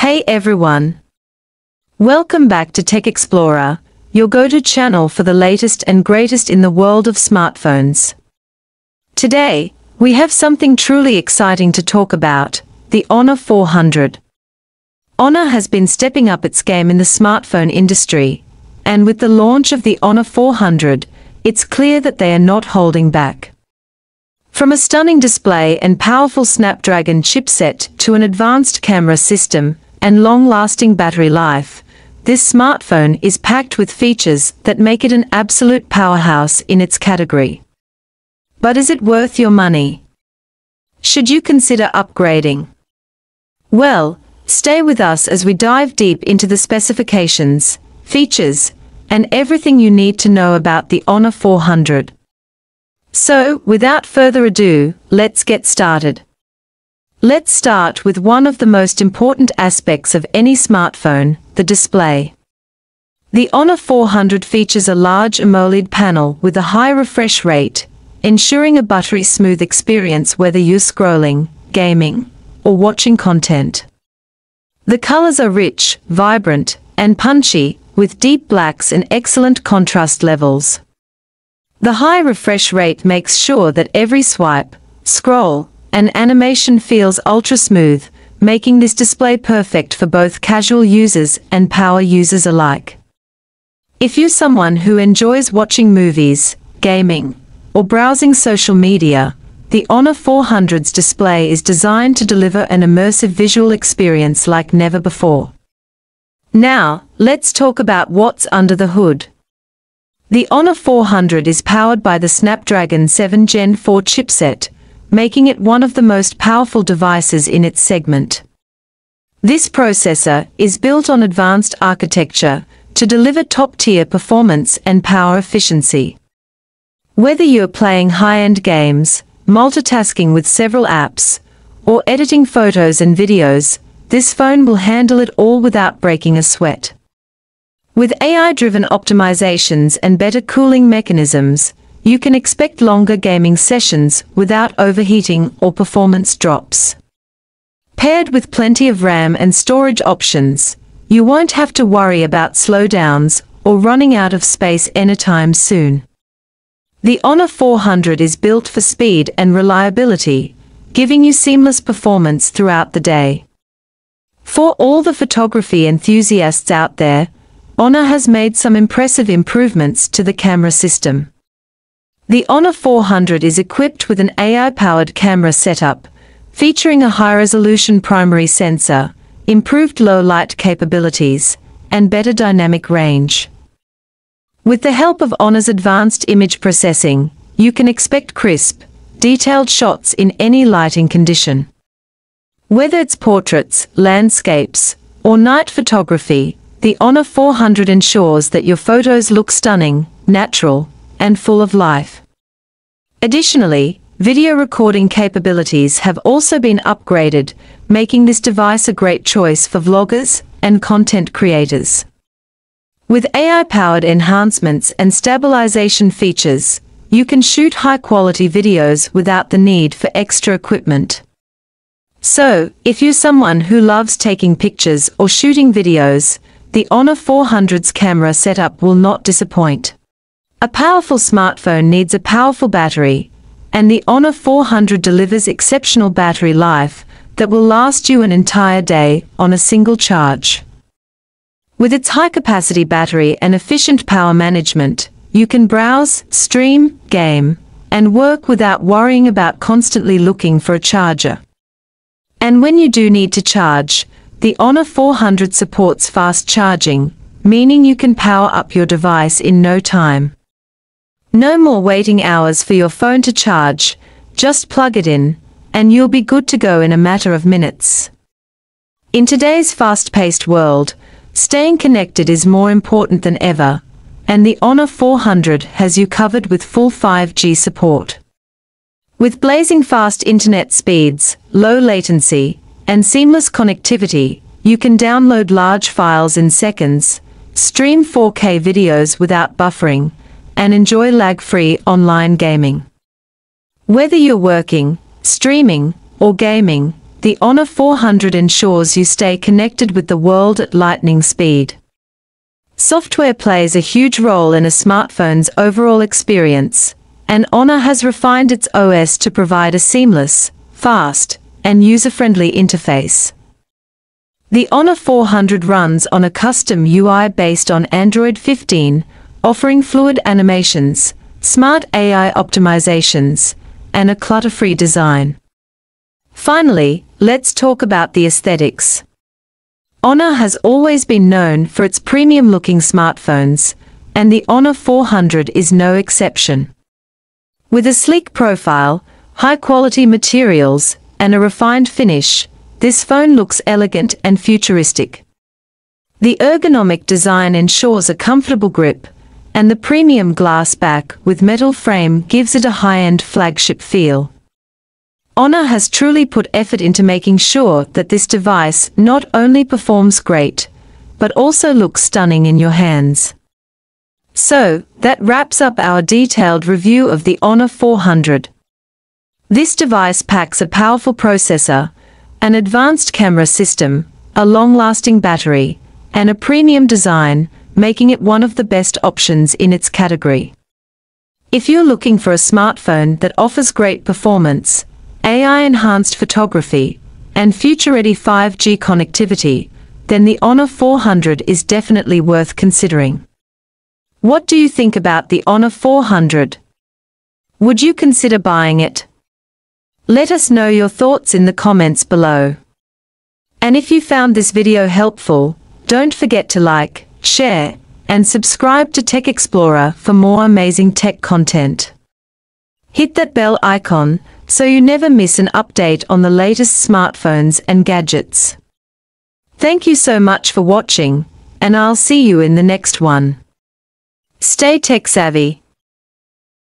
Hey everyone! Welcome back to Tech Explorer, your go-to channel for the latest and greatest in the world of smartphones. Today, we have something truly exciting to talk about, the Honor 400. Honor has been stepping up its game in the smartphone industry, and with the launch of the Honor 400, it's clear that they are not holding back. From a stunning display and powerful Snapdragon chipset to an advanced camera system and long-lasting battery life, this smartphone is packed with features that make it an absolute powerhouse in its category. But is it worth your money? Should you consider upgrading? Well, stay with us as we dive deep into the specifications, features, and everything you need to know about the Honor 400. So, without further ado, let's get started. Let's start with one of the most important aspects of any smartphone, the display. The Honor 400 features a large AMOLED panel with a high refresh rate, ensuring a buttery smooth experience whether you're scrolling, gaming, or watching content. The colors are rich, vibrant, and punchy, with deep blacks and excellent contrast levels. The high refresh rate makes sure that every swipe, scroll, and animation feels ultra-smooth, making this display perfect for both casual users and power users alike. If you're someone who enjoys watching movies, gaming, or browsing social media, the Honor 400's display is designed to deliver an immersive visual experience like never before. Now, let's talk about what's under the hood. The Honor 400 is powered by the Snapdragon 7 Gen 4 chipset, making it one of the most powerful devices in its segment. This processor is built on advanced architecture to deliver top-tier performance and power efficiency. Whether you're playing high-end games, multitasking with several apps, or editing photos and videos, this phone will handle it all without breaking a sweat. With AI-driven optimizations and better cooling mechanisms, you can expect longer gaming sessions without overheating or performance drops. Paired with plenty of RAM and storage options, you won't have to worry about slowdowns or running out of space anytime soon. The Honor 400 is built for speed and reliability, giving you seamless performance throughout the day. For all the photography enthusiasts out there, Honor has made some impressive improvements to the camera system. The Honor 400 is equipped with an AI-powered camera setup, featuring a high-resolution primary sensor, improved low-light capabilities, and better dynamic range. With the help of Honor's advanced image processing, you can expect crisp, detailed shots in any lighting condition. Whether it's portraits, landscapes, or night photography, the Honor 400 ensures that your photos look stunning, natural, and full of life. Additionally, video recording capabilities have also been upgraded, making this device a great choice for vloggers and content creators. With AI-powered enhancements and stabilization features, you can shoot high-quality videos without the need for extra equipment. So, if you're someone who loves taking pictures or shooting videos, the Honor 400's camera setup will not disappoint. A powerful smartphone needs a powerful battery, and the Honor 400 delivers exceptional battery life that will last you an entire day on a single charge. With its high-capacity battery and efficient power management, you can browse, stream, game, and work without worrying about constantly looking for a charger. And when you do need to charge, the Honor 400 supports fast charging, meaning you can power up your device in no time. No more waiting hours for your phone to charge, just plug it in, and you'll be good to go in a matter of minutes. In today's fast-paced world, staying connected is more important than ever, and the Honor 400 has you covered with full 5G support. With blazing fast internet speeds, low latency, and seamless connectivity, you can download large files in seconds, stream 4K videos without buffering, and enjoy lag-free online gaming. Whether you're working, streaming, or gaming, the Honor 400 ensures you stay connected with the world at lightning speed. Software plays a huge role in a smartphone's overall experience, and Honor has refined its OS to provide a seamless, fast, and user-friendly interface. The Honor 400 runs on a custom UI based on Android 15, offering fluid animations, smart AI optimizations, and a clutter-free design. Finally, let's talk about the aesthetics. Honor has always been known for its premium-looking smartphones, and the Honor 400 is no exception. With a sleek profile, high-quality materials, and a refined finish, this phone looks elegant and futuristic. The ergonomic design ensures a comfortable grip, and the premium glass back with metal frame gives it a high-end flagship feel. Honor has truly put effort into making sure that this device not only performs great, but also looks stunning in your hands. So, that wraps up our detailed review of the Honor 400. This device packs a powerful processor, an advanced camera system, a long-lasting battery, and a premium design, making it one of the best options in its category. If you're looking for a smartphone that offers great performance, AI-enhanced photography, and future-ready 5G connectivity, then the Honor 400 is definitely worth considering. What do you think about the Honor 400? Would you consider buying it? Let us know your thoughts in the comments below. And if you found this video helpful, don't forget to like, share, and subscribe to Tech Explorer for more amazing tech content. Hit that bell icon so you never miss an update on the latest smartphones and gadgets. Thank you so much for watching, and I'll see you in the next one. Stay tech savvy.